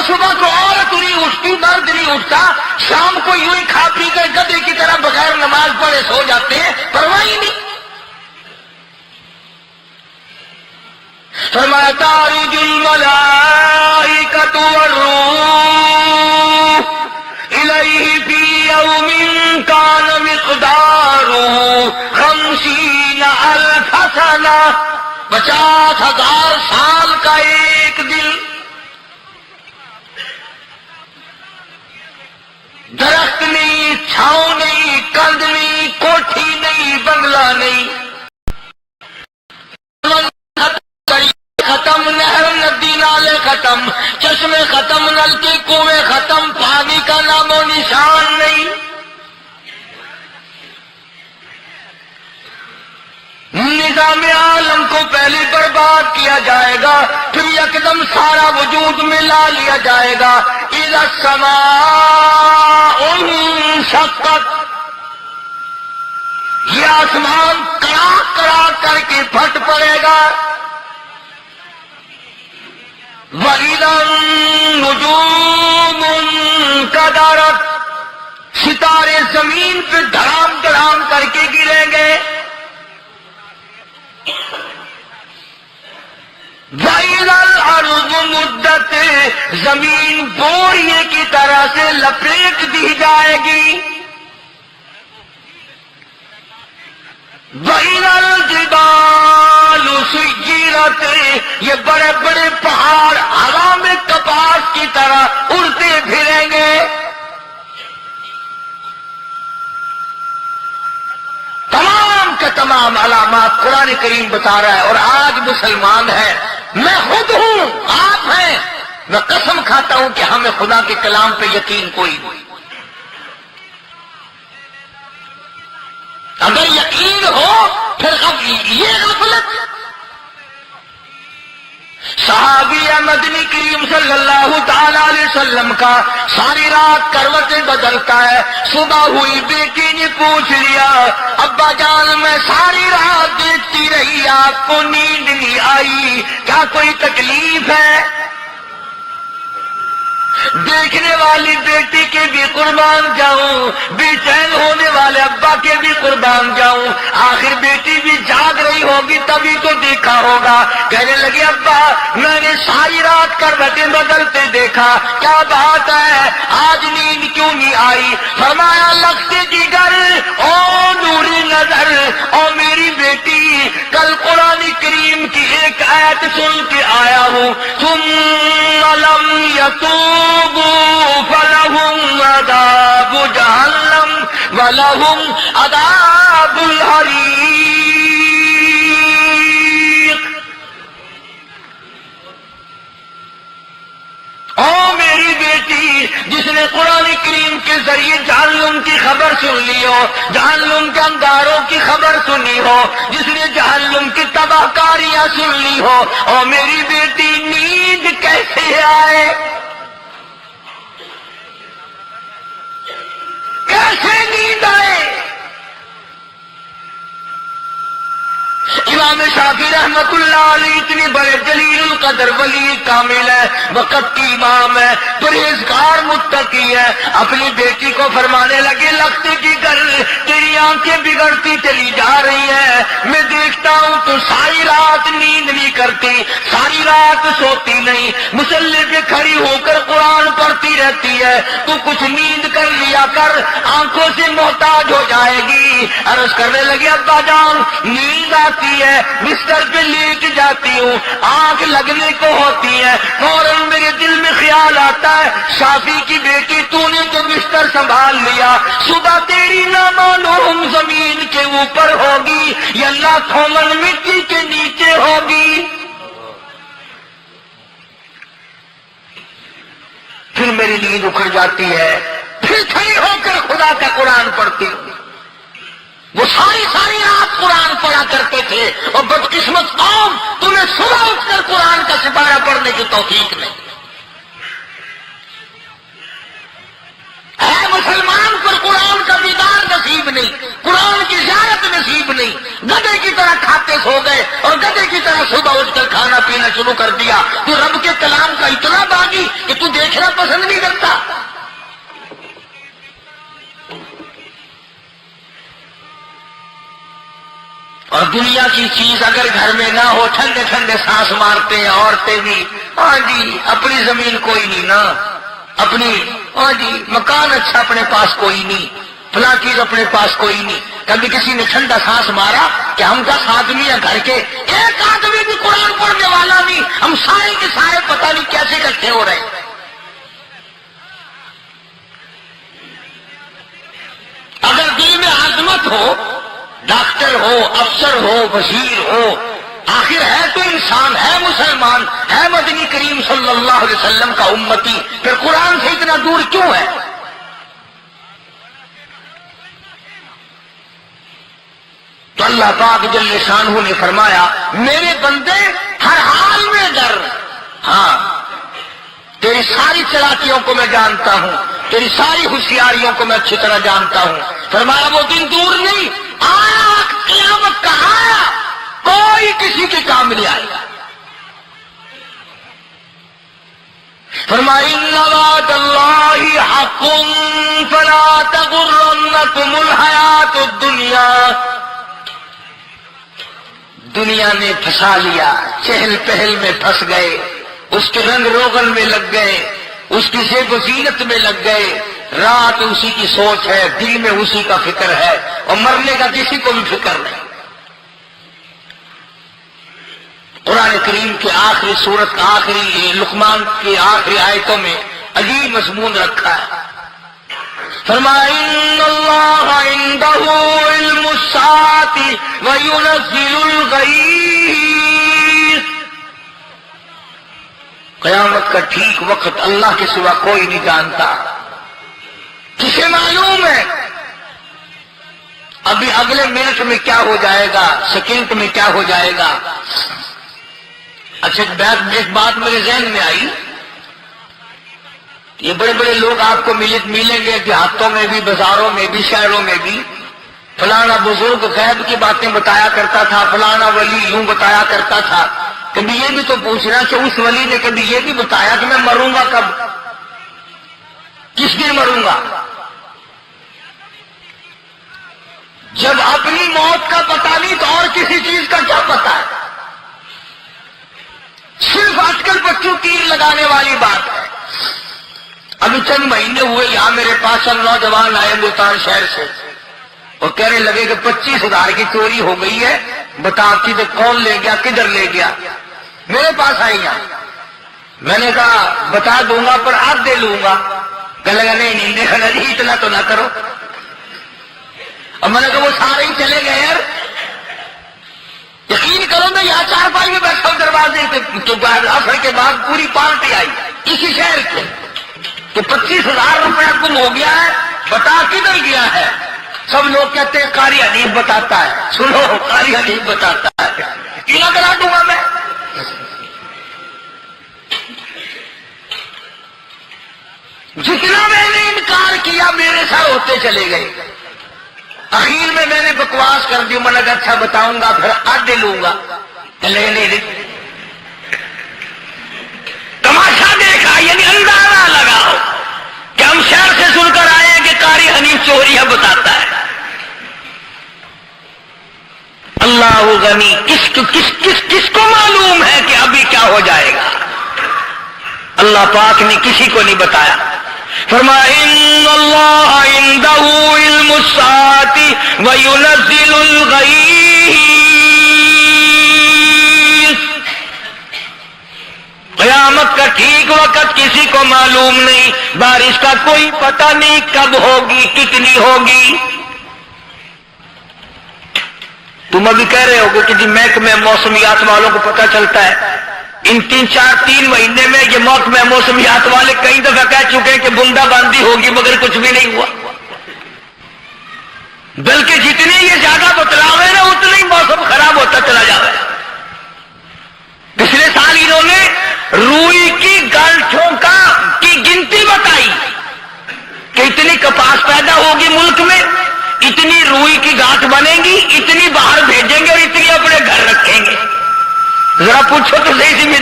صبح کو عورت نہیں اٹھتی، مرد نہیں اٹھتا، شام کو یوں ہی کھا پی کر گدھے کی طرح بغیر نماز پڑھے سو جاتے ہیں، پرواہ ہی نہیں۔ فرمایا تعرج الملائکۃ والروح الیہ فی یوم کان مقدارہ 50,000 سنہ، 50,000 سال کا ایک دن۔ درخت نہیں، چھاؤں نہیں، کند نہیں، کوٹھی نہیں، بنگلہ نہیں، ختم، نہر ندی نالے ختم، چشمے ختم، نل کے کنویں ختم، پانی کا نام و نشان نہیں۔ نظام عالم کو پہلے برباد کیا جائے گا، پھر یکدم سارا وجود ملا لیا جائے گا۔ اذا السماء انشقت، یہ آسمان کڑا کڑا کر کے پھٹ پڑے گا۔ وَإِذَا النُّجُومُ انْكَدَرَتْ، ستارے زمین پہ دھڑام دھڑام کر کے گریں گے۔ وَإِذَا الْأَرْضُ مُدَّتْ، زمین بوریے کی طرح سے لپیٹ دی جائے گی۔ وَإِذَا الْجِبَالُ سُيِّرَتْ، یہ بڑے بڑے پہاڑ ہوا میں کپاس کی طرح اڑتے پھریں گے۔ تمام کے تمام علامات قرآن کریم بتا رہا ہے، اور آج مسلمان ہے، میں خود ہوں، آپ ہیں، میں قسم کھاتا ہوں کہ ہمیں خدا کے کلام پہ یقین کوئی نہیں۔ اگر یقین ہو پھر اب یہ غفلت۔ صحابی مدنی کریم صلی اللہ تعالی علیہ وسلم کا ساری رات کروٹیں بدلتا ہے، صبح ہوئی بیٹی نے پوچھ لیا، ابا جان میں ساری رات دیکھتی رہی، آپ کو نیند نہیں آئی، کیا کوئی تکلیف ہے؟ دیکھنے والی بیٹی کے بھی قربان جاؤں، بے چین ہونے والے ابا کے بھی قربان جاؤں، آخر بیٹی بھی جاگ رہی ہوگی تبھی تو دیکھا ہوگا۔ کہنے لگے ابا میں نے ساری رات کروٹیں بدلتے دیکھا، کیا بات ہے، آج نیند کیوں نہیں آئی؟ فرمایا لگتے جگر او نوری نظر، او میری بیٹی کل قرآن کریم کی ایک آیت سن کے آیا ہوں، ثم لم يتوبوا فلهم عذاب جہنم ولهم عذاب الحریق۔ او میری بیٹی جس نے قرآن کریم کے ذریعے جہنم کی خبر سن لی ہو، جہنم کے انگاروں کی خبر سنی ہو، جس نے جہنم کی تباہ کاریاں سن لی ہو، او میری بیٹی نیند کیسے آئے، کیسے نیند آئے؟ امام شافعی رحمت اللہ علیہ اتنی بڑے جلیل القدر ولی کامل ہے، وقت کی امام ہے، پرہیزگار متقی ہے، اپنی بیٹی کو فرمانے لگے لگتے کی گر تیری آنکھیں بگڑتی چلی جا رہی ہیں، میں دیکھتا ہوں تو ساری رات نیند نہیں کرتی، ساری رات سوتی نہیں، مصلی پہ کھڑی ہو کر قرآن پڑھتی رہتی ہے، تو کچھ نیند کر لیا کر، آنکھوں سے محتاج ہو جائے گی۔ عرض کرنے لگے ابا جان نیند آتی ہے، بستر پہ لیٹ جاتی ہوں، آنکھ لگنے کو ہوتی ہے، فوراً میرے دل میں خیال آتا ہے شافی کی بیٹی تو نے تو بستر سنبھال لیا، صبح تیری نہ معلوم زمین کے اوپر ہوگی یا لاکھوں من مٹی کے نیچے ہوگی۔ پھر میری نیند اکھڑ جاتی ہے، پھر کھڑی ہو کر خدا کا قرآن پڑھتی ہوں۔ وہ ساری رات قرآن پڑھا کرتے تھے، اور بدقسمت قوم تمہیں صبح اٹھ کر قرآن کا سپارہ پڑھنے کی توفیق نہیں ہے۔ مسلمان پر قرآن کا دیدار نصیب نہیں، قرآن کی زیارت نصیب نہیں، گدھے کی طرح کھاتے سو گئے اور گدھے کی طرح صبح اٹھ کر کھانا پینا شروع کر دیا۔ تو رب کے کلام کا اتنا باغی کہ تو دیکھنے اور دنیا کی چیز اگر گھر میں نہ ہو، ٹھنڈے ٹھنڈے سانس مارتے ہیں عورتیں بھی، ہاں جی اپنی زمین کوئی نہیں نا، اپنی ہاں جی مکان اچھا اپنے پاس کوئی نہیں، فلاں چیز اپنے پاس کوئی نہیں۔ کبھی کسی نے ٹھنڈا سانس مارا کہ ہم 10 آدمی ہیں گھر کے، ایک آدمی بھی قرآن پڑھنے والا نہیں، ہم سارے کے سارے پتہ نہیں کیسے اکٹھے ہو رہے ہیں۔ اگر دل میں عظمت ہو، ڈاکٹر ہو، افسر ہو، وزیر ہو، آخر ہے تو انسان، ہے مسلمان، ہے مدنی کریم صلی اللہ علیہ وسلم کا امتی، پھر قرآن سے اتنا دور کیوں ہے؟ تو اللہ پاک جل شانہ نے فرمایا میرے بندے ہر حال میں ڈر، ہاں تیری ساری چلاکیوں کو میں جانتا ہوں، تیری ساری ہوشیاریوں کو میں اچھی طرح جانتا ہوں۔ فرمایا وہ دن دور نہیں، آیا قیامت کا آیا، کوئی کسی کے کام نہیں آئے گا۔ فرمایا ان وعد اللہ حق فلا تغرنکم الحیات الدنیا، دنیا نے پھنسا لیا، چہل پہل میں پھنس گئے، اس کے رنگ روغن میں لگ گئے، اس کی زیب و زینت میں لگ گئے، رات اسی کی سوچ ہے، دل میں اسی کا فکر ہے، اور مرنے کا کسی کو بھی فکر نہیں۔ قرآن کریم کے آخری سورت کا آخری لقمان کی آخری آیتوں میں عجیب مضمون رکھا ہے۔ فرمایا ان اللہ عندہ علم الساعۃ وینزل الغیث، قیامت کا ٹھیک وقت اللہ کے سوا کوئی نہیں جانتا، کسے معلوم ہے ابھی اگلے منٹ میں کیا ہو جائے گا، سیکنڈ میں کیا ہو جائے گا۔ اچھا ایک بات میرے ذہن میں آئی، یہ بڑے بڑے لوگ آپ کو ملیں گے دیہاتوں میں بھی، بازاروں میں بھی، شہروں میں بھی، فلانا بزرگ غیب کی باتیں بتایا کرتا تھا، فلانا ولی یوں بتایا کرتا تھا۔ کبھی یہ بھی تو پوچھنا کہ اس ولی نے کبھی یہ بھی بتایا کہ میں مروں گا کب، کس دن مروں گا؟ جب اپنی موت کا پتہ نہیں تو اور کسی چیز کا کیا پتہ ہے؟ صرف آج کل بچوں تیر لگانے والی بات ہے۔ ابھی چند مہینے ہوئے یہاں میرے پاس سب نوجوان آئے ملتان شہر سے، اور کہنے لگے کہ 25,000 کی چوری ہو گئی ہے، بتا کدھر کون لے گیا، کدھر لے گیا؟ میرے پاس آئی ہیں، میں نے کہا بتا دوں گا پر آپ دے لوں گا۔ کہنے لگا نہیں دیکھنا جی اتنا تو نہ کرو، اور میں نے کہا وہ سارے ہی چلے گئے یار، یقین کرو میں یہاں 4 میں بیٹھا ہوں دروازے پہ، تو عصر کے بعد پوری پارٹی آئی اسی شہر کی کہ 25,000 روپیہ گم ہو گیا ہے، بتا کدھر گیا ہے؟ سب لوگ کہتے ہیں قاری حنیف بتاتا ہے، سنو قاری حنیف بتاتا ہے، کیوں کرا دوں گا میں؟ جتنا میں نے انکار کیا میرے ساتھ ہوتے چلے گئے، اخیر میں نے بکواس کر دی، میں نے کہا اچھا بتاؤں گا پھر آدھے لوں گا۔ نہیں تماشا دیکھا، یعنی اندازہ لگاؤ کہ ہم شہر سے سن کر آئے کہ قاری حنیف چوریاں بتاتا ہے۔ اللہ غنی، کس کو معلوم ہے کہ ابھی کیا ہو جائے گا؟ اللہ پاک نے کسی کو نہیں بتایا۔ فرمایا ان اللہ عندہ علم الساعۃ وینزل الغیث، قیامت کا ٹھیک وقت کسی کو معلوم نہیں، بارش کا کوئی پتہ نہیں کب ہوگی، کتنی ہوگی۔ تم ابھی کہہ رہے ہوگے کہ جی محکمہ موسمیات والوں کو پتہ چلتا ہے، ان 3 مہینے میں یہ محکمہ موسمیات والے کئی دفعہ کہہ چکے ہیں کہ بوندا باندی ہوگی مگر کچھ بھی نہیں ہوا، بلکہ جتنی یہ زیادہ بتلاوے نا اتنا ہی موسم خراب ہوتا چلا جا رہا ہے۔ پچھلے سال انہوں نے روئی کی گانٹھوں کی گنتی بتائی کہ اتنی کپاس پیدا ہوگی ملک میں، اتنی روئی کی گانٹھ بنے گی، اتنی باہر بھیجیں گے اور اتنی اپنے گھر رکھیں گے۔ ذرا پوچھو تو صحیح ذمہ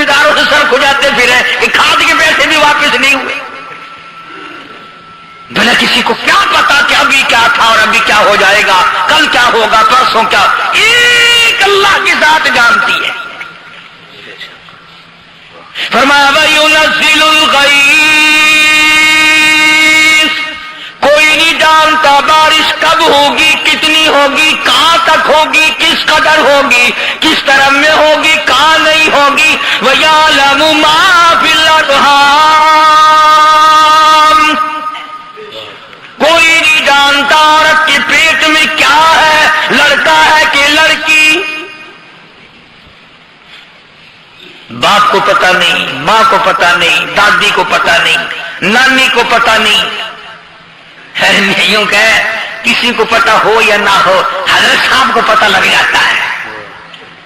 داروں سے سر کھجاتے پھرے کہ کھاد کے پیسے بھی واپس نہیں ہوئے، بھلا کسی کو کیا پتا کہ ابھی کیا تھا اور ابھی کیا ہو جائے گا، کل کیا ہوگا، پرسوں کیا، ایک اللہ کی ذات جانتی ہے۔ فرمایا وَيُنَزِّلُ الْغَيْثَ، کوئی نہیں جانتا بارش کب ہوگی، کتنی ہوگی، کہاں تک ہوگی، کس قدر ہوگی، کس طرح میں ہوگی، کہاں نہیں ہوگی۔ وَيَعْلَمُ مَا فِي الْأَرْحَامِ، کوئی نہیں جانتا عورت کے پیٹ میں کیا ہے، لڑکا ہے کہ لڑکی۔ باپ کو پتہ نہیں، ماں کو پتہ نہیں، دادی کو پتہ نہیں، نانی کو پتہ نہیں، یوں کہ کسی کو پتہ ہو یا نہ ہو، حضرت صاحب کو پتہ لگ جاتا ہے۔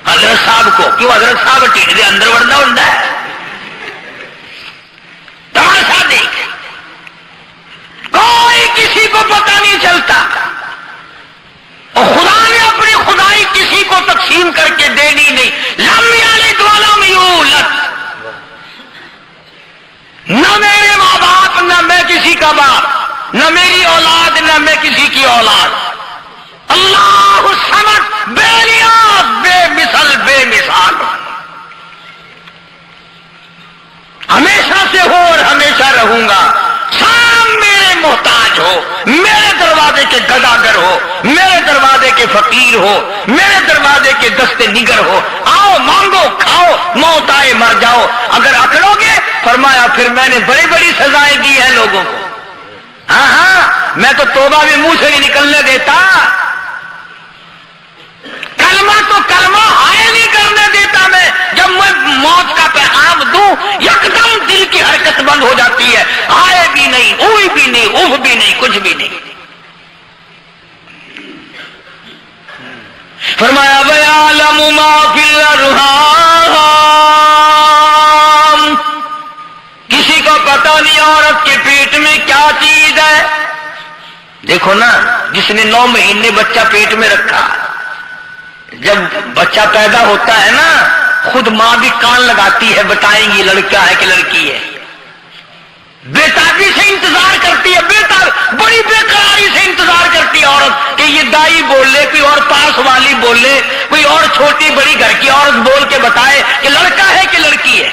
حضرت صاحب کو کیوں؟ حضرت صاحب ٹھیک دے اندر ورنہ ہوتا ہے۔ تماشا دیکھ، کوئی کسی کو پتہ نہیں چلتا، اور خدا نے اپنی خدائی کسی کو تقسیم کر کے دینی نہیں۔ لم یلد ولم یولد، نہ میرے ماں باپ، نہ میں کسی کا باپ، نہ میری اولاد، نہ میں کسی کی اولاد۔ اللہ الصمد، بے نیاز، بے مثل، بے مثال، ہمیشہ سے ہو اور ہمیشہ رہوں گا۔ سب میرے محتاج ہو، میرے دروازے کے گداگر ہو، میرے دروازے کے فقیر ہو، میرے دروازے کے دستے نگر ہو، آؤ مانگو کھاؤ، موت آئے مر جاؤ۔ اگر اکڑو گے، فرمایا پھر میں نے بڑی بڑی سزائیں دی ہیں لوگوں کو۔ ہاں ہاں، میں تو توبہ بھی منہ سے نہیں نکلنے دیتا، کلمہ تو کلمہ ہائے نہیں کرنے دیتا میں۔ جب میں موت کا پیغام دوں، یکدم دل کی حرکت بند ہو جاتی ہے، ہائے بھی نہیں، اوئی بھی نہیں، اوہ بھی نہیں، کچھ بھی نہیں۔ فرمایا وَيَعْلَمُ مَا فِي الْأَرْحَامِ، کسی کو پتہ نہیں عورت کے پیٹ میں کیا چیز ہے۔ دیکھو نا، جس نے 9 مہینے بچہ پیٹ میں رکھا، جب بچہ پیدا ہوتا ہے نا، خود ماں بھی کان لگاتی ہے، بتائیں گی لڑکا ہے کہ لڑکی ہے۔ بےتابی سے انتظار کرتی ہے، بڑی بے قراری سے انتظار کرتی ہے عورت کہ یہ دائی بولے، کوئی اور پاس والی بولے، کوئی اور چھوٹی بڑی گھر کی عورت بول کے بتائے کہ لڑکا ہے کہ لڑکی ہے۔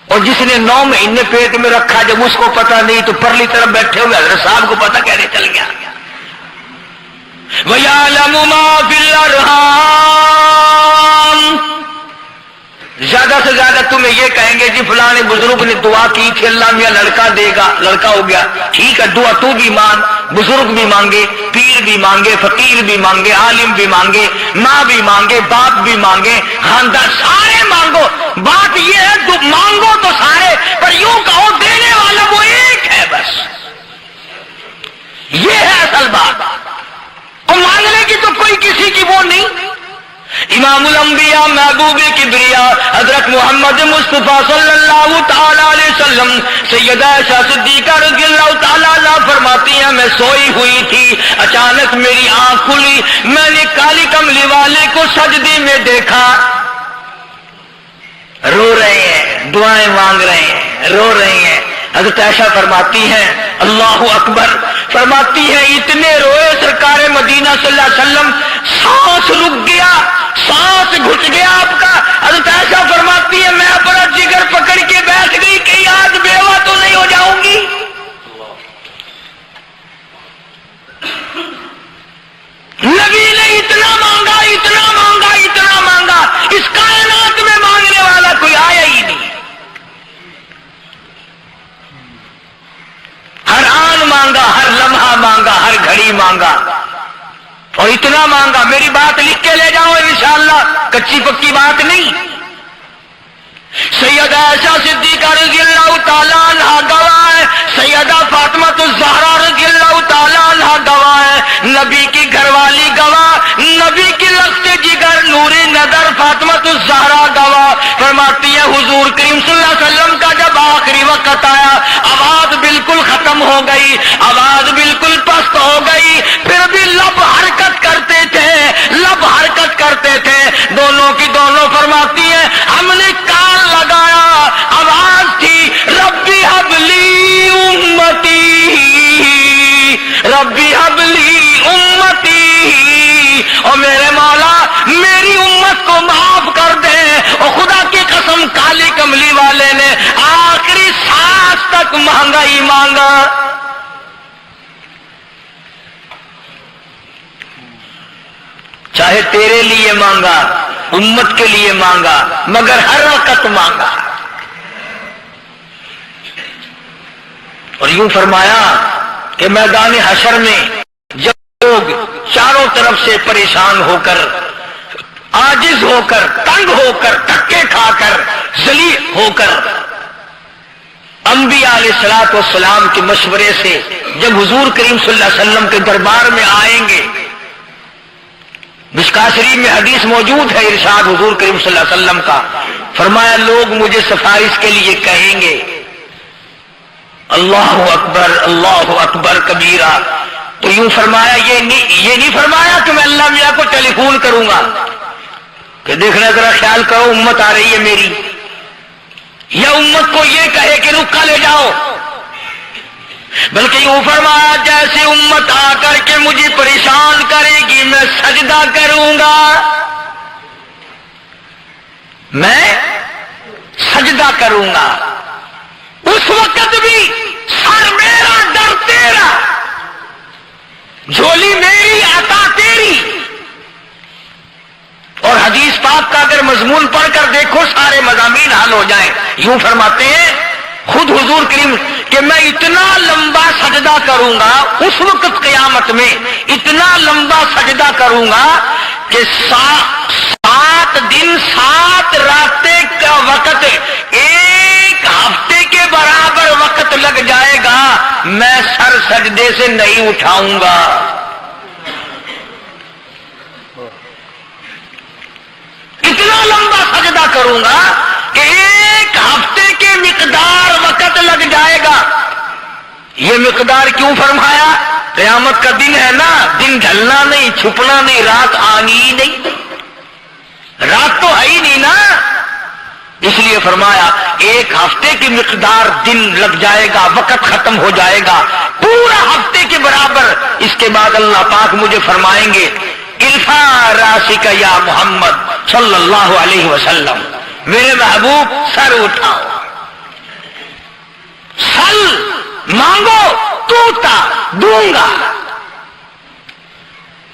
اور جس نے 9 مہینے پیٹ میں رکھا، جب اس کو پتہ نہیں تو پرلی طرف بیٹھے ہوئے حضرت صاحب کو پتہ کیسے چل گیا۔ وَيَعْلَمُ مَا فِي الْأَرْحَامِ، زیادہ سے زیادہ تمہیں یہ کہیں گے جی فلاں بزرگ نے دعا کی تھی اللہ میاں لڑکا دے گا، لڑکا ہو گیا، ٹھیک ہے، دعا تو بھی مان، بزرگ بھی مانگے، پیر بھی مانگے، فقیر بھی مانگے، عالم بھی مانگے، ماں بھی مانگے، باپ بھی مانگے، خاندان سارے مانگو۔ بات یہ ہے مانگو تو سارے، پر یوں کہو دینے والا وہ ایک ہے بس، یہ ہے اصل بات۔ اور مانگنے کی تو کوئی کسی کی وہ نہیں۔ امام الانبیاء محبوب کبریا حضرت محمد مصطفیٰ صلی اللہ تعالی علیہ وسلم سیدہ عائشہ صدیقہ رضی اللہ تعالی عنہا فرماتی ہیں میں سوئی ہوئی تھی، اچانک میری آنکھ کھلی، میں نے کالی کملی والے کو سجدے میں دیکھا، رو رہے ہیں، دعائیں مانگ رہے ہیں، رو رہے ہیں۔ حضرت عائشہ فرماتی ہیں اللہ اکبر، فرماتی ہیں اتنے روئے سرکار مدینہ صلی اللہ علیہ وسلم، سانس رک گیا، سانس گھٹ گیا آپ کا۔ حضرت عائشہ فرماتی ہے میں اپنا جگر پکڑ کے بیٹھ گئی کہ آج بیوہ تو نہیں ہو جاؤں گی۔ نبی نے اتنا مانگا، اتنا مانگا، اتنا مانگا، اس کائنات میں مانگنے والا کوئی آیا ہی نہیں۔ ہر آن مانگا، ہر لمحہ مانگا، ہر گھڑی مانگا، اور اتنا مانگا۔ میری بات لکھ کے لے جاؤ انشاءاللہ، کچی پکی بات نہیں۔ سیدہ عائشہ صدیقہ رضی اللہ تعالیٰ عنہ گواہ ہے، سیدہ فاطمہ الزہرا رضی اللہ تعالیٰ عنہ گواہ ہے، نبی کی گھر والی گواہ، نبی کی لخت جگر نور نظر فاطمہ الزہرا گواہ، فرماتی ہے حضور کریم صلی اللہ علیہ وسلم کا جب آخری وقت آیا، آواز بالکل ختم ہو گئی، آواز بالکل پست ہو گئی، پھر بھی لب حرکت کرتے تھے، لب حرکت کرتے تھے، دونوں کی دونوں فرماتی ہیں ہم نے کان لگایا، آواز تھی ربی حبلی امتی، ربی کملی والے نے آخری سانس تک مہنگائی مانگا. چاہے تیرے لیے مانگا، امت کے لیے مانگا، مگر ہر وقت مانگا. اور یوں فرمایا کہ میدان حشر میں جب لوگ چاروں طرف سے پریشان ہو کر، عاجز ہو کر، تنگ ہو کر، دھکے کھا کر، ذلیل ہو کر انبیاء علیہ الصلوۃ والسلام کے مشورے سے جب حضور کریم صلی اللہ علیہ وسلم کے دربار میں آئیں گے، مشکاۃ شریف میں حدیث موجود ہے، ارشاد حضور کریم صلی اللہ علیہ وسلم کا، فرمایا لوگ مجھے سفارش کے لیے کہیں گے اللہ اکبر اللہ اکبر کبیرہ. تو یوں فرمایا یہ نہیں فرمایا کہ میں اللہ میاں کو ٹیلی فون کروں گا کہ دیکھنا ذرا خیال کرو امت آ رہی ہے میری، یا امت کو یہ کہے کہ رکا لے جاؤ، بلکہ یوں فرمایا جیسے امت آ کر کے مجھے پریشان کرے گی میں سجدہ کروں گا، میں سجدہ کروں گا. اس وقت بھی سر میرا ڈر تیرا، جھولی میری عطا تیری. اور حدیث پاک کا اگر مضمون پڑھ کر دیکھو سارے مضامین حل ہو جائیں. یوں فرماتے ہیں خود حضور کریم کہ میں اتنا لمبا سجدہ کروں گا اس وقت قیامت میں، اتنا لمبا سجدہ کروں گا کہ 7 دن 7 راتیں کا وقت ایک ہفتے کے برابر وقت لگ جائے گا، میں سر سجدے سے نہیں اٹھاؤں گا. اتنا لمبا سجدہ کروں گا کہ ایک ہفتے کے مقدار وقت لگ جائے گا. یہ مقدار کیوں فرمایا؟ قیامت کا دن ہے نا، دن ڈھلنا نہیں، چھپنا نہیں، رات آنی ہی نہیں، رات تو ہے ہی نہیں نا، اس لیے فرمایا ایک ہفتے کی مقدار دن لگ جائے گا، وقت ختم ہو جائے گا پورا ہفتے کے برابر. اس کے بعد اللہ پاک مجھے فرمائیں گے ارفع راسک یا محمد صلی اللہ علیہ وسلم، میرے محبوب سر اٹھاؤ، سل مانگو توتا دوں گا،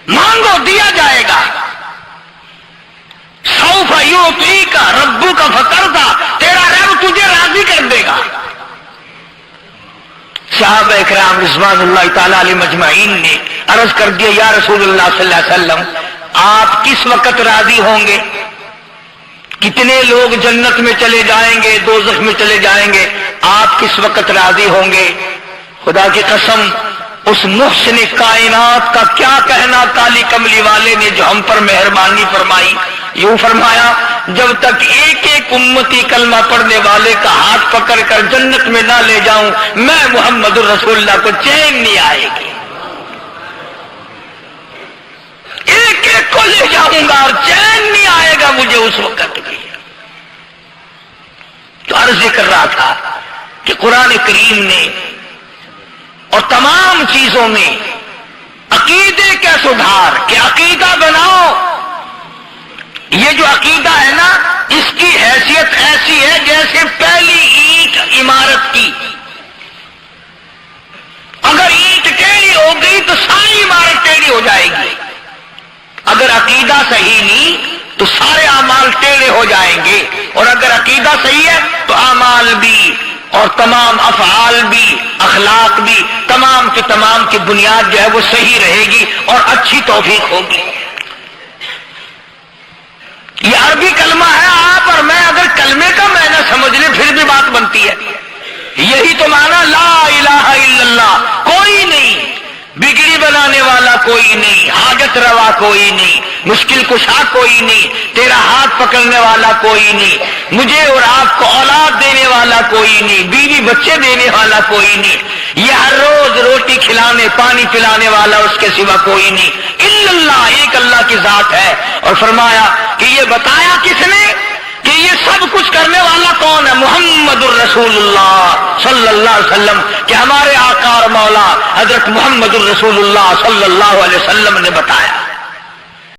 مانگو دیا جائے گا. سوف یعطیک ربک فترضی، تیرا رب تجھے راضی کر دے گا. صحابہ اکرام رضوان اللہ تعالی علیہ مجمعین نے عرض کر دیا یا رسول اللہ صلی اللہ علیہ وسلم آپ کس وقت راضی ہوں گے؟ کتنے لوگ جنت میں چلے جائیں گے، دوزخ میں چلے جائیں گے، آپ کس وقت راضی ہوں گے؟ خدا کی قسم اس محسن کائنات کا کیا کہنا کالی کملی والے نے جو ہم پر مہربانی فرمائی. یوں فرمایا جب تک ایک ایک امتی کلمہ پڑھنے والے کا ہاتھ پکڑ کر جنت میں نہ لے جاؤں میں محمد الرسول اللہ کو چین نہیں آئے گی. ایک ایک کو لے جاؤں گا اور چین نہیں آئے گا مجھے اس وقت بھی. تو عرض کر رہا تھا کہ قرآن کریم نے اور تمام چیزوں میں عقیدے کا سدھار کہ عقیدہ بناؤ. یہ جو عقیدہ ہے نا اس کی حیثیت ایسی ہے جیسے پہلی اینٹ عمارت کی، اگر اینٹ ٹیڑھی ہو گئی تو ساری عمارت ٹیڑھی ہو جائے گی، اگر عقیدہ صحیح نہیں تو سارے اعمال ٹیڑھے ہو جائیں گے، اور اگر عقیدہ صحیح ہے تو اعمال بھی اور تمام افعال بھی اخلاق بھی تمام کے تمام کی بنیاد جو ہے وہ صحیح رہے گی اور اچھی توفیق ہوگی. یہ عربی کلمہ ہے، آپ اور میں اگر کلمے کا معنی سمجھ لیں پھر بھی بات بنتی ہے. یہی تو معنی لا الہ الا اللہ، کوئی نہیں بگڑی بنانے والا کوئی نہیں، حاجت روا کوئی نہیں، مشکل کشا کوئی نہیں، تیرا ہاتھ پکڑنے والا کوئی نہیں، مجھے اور آپ کو اولاد دینے والا کوئی نہیں، بیوی بچے دینے والا کوئی نہیں، یہ ہر روز روٹی کھلانے پانی پلانے والا اس کے سوا کوئی نہیں، الا اللہ، ایک اللہ کی ذات ہے. اور فرمایا کہ یہ بتایا کس نے کہ یہ سب کچھ کرنے والا کون ہے؟ محمد الرسول اللہ صلی اللہ علیہ وسلم، کہ ہمارے آقا اور مولا حضرت محمد الرسول اللہ صلی اللہ علیہ وسلم نے بتایا.